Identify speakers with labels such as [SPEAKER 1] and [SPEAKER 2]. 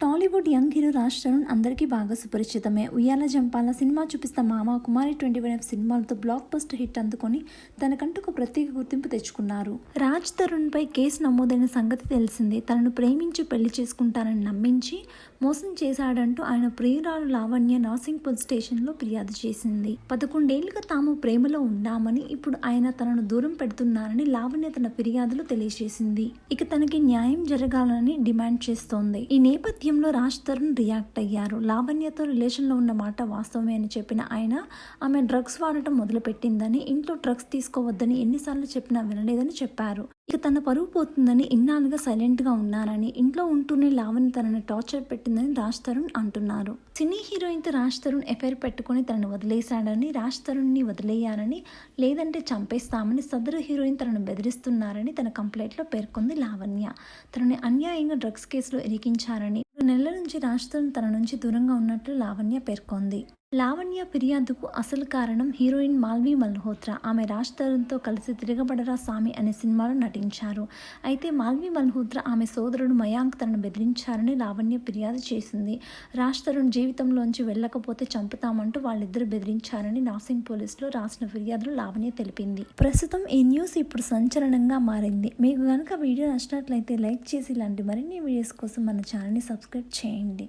[SPEAKER 1] Tollywood young hero Raj Tarun అందరికీ బాగా సుపరిచితమే. ఉయ్యాల జంపాల సినిమా చూపిస్తా మామ, కుమారి 21 సినిమాలతో బ్లాక్ బస్టర్ హిట్ అందుకొని తనకంటూ ఒక ప్రత్యేక గుర్తింపు తెచ్చుకున్నారు. రాజ్ తరుణ్ పై కేసు నమోదైన సంగతి తెలిసిందే. తనను ప్రేమించి పెళ్లి చేసుకుంటానని నమ్మించి మోసం చేశాడంటూ ఆయన ప్రియురాలు లావణ్య నార్సింగ్ పోలీస్ స్టేషన్లో ఫిర్యాదు చేసింది. 11 ఏళ్లుగా తాము ప్రేమలో ఉన్నామని, ఇప్పుడు ఆయన తనను దూరం పెడుతున్నారని లావణ్య తన ఫిర్యాదులో తెలియజేసింది. ఇక తనకి న్యాయం జరగాలని డిమాండ్ చేస్తోంది. ఈ నేపథ్యంలో రాజ్ తరుణ్ రియాక్ట్ అయ్యారు. లావణ్యతో రిలేషన్లో ఉన్న మాట వాస్తవమే అని చెప్పిన ఆయన, ఆమె డ్రగ్స్ వాడటం మొదలుపెట్టిందని, ఇంట్లో డ్రగ్స్ తీసుకోవద్దని ఎన్నిసార్లు చెప్పినా వినలేదని చెప్పారు. ఇక తన పరువు పోతుందని ఇన్నాళ్ళుగా సైలెంట్గా ఉన్నానని, ఇంట్లో ఉంటూనే లావణ్య తనని టార్చర్ పెట్టిందని రాజ్ తరుణ్ అంటున్నారు. సినీ హీరోయిన్తో రాజ్ తరుణ్ ఎఫైర్ పెట్టుకుని తనను వదిలేశాడని, రాజ్ తరుణ్ని వదిలేయాలని, లేదంటే చంపేస్తామని సదరు హీరోయిన్ తనను బెదిరిస్తున్నారని తన కంప్లైంట్లో పేర్కొంది లావణ్య. తనని అన్యాయంగా డ్రగ్స్ కేసులో ఇరికించారని, 2 నెలల నుంచి రాజ్ తరుణ్ తన నుంచి దూరంగా ఉన్నట్లు లావణ్య పేర్కొంది. లావణ్య ఫిర్యాదుకు అసలు కారణం హీరోయిన్ మాల్వి మల్హోత్రా. ఆమె రాజ్ తరుణ్తో కలిసి తిరగబడరా సామి అనే సినిమాలో నటించారు. అయితే మాల్వి మల్హోత్రా ఆమె సోదరుడు మయాంక్ తనను బెదిరించారని లావణ్య ఫిర్యాదు చేసింది. రాజ్ తరుణ్ జీవితంలోంచి వెళ్ళకపోతే చంపుతామంటూ వాళ్ళిద్దరు బెదిరించారని నార్సింగ్ పోలీసులో రాసిన ఫిర్యాదులో లావణ్య తెలిపింది. ప్రస్తుతం ఈ న్యూస్ ఇప్పుడు సంచలనంగా మారింది. మీకు కనుక వీడియో నచ్చినట్లయితే లైక్ చేసి ఇలాంటి మరిన్ని వీడియోస్ కోసం మన ఛానల్ని సబ్స్క్రైబ్ చేయండి.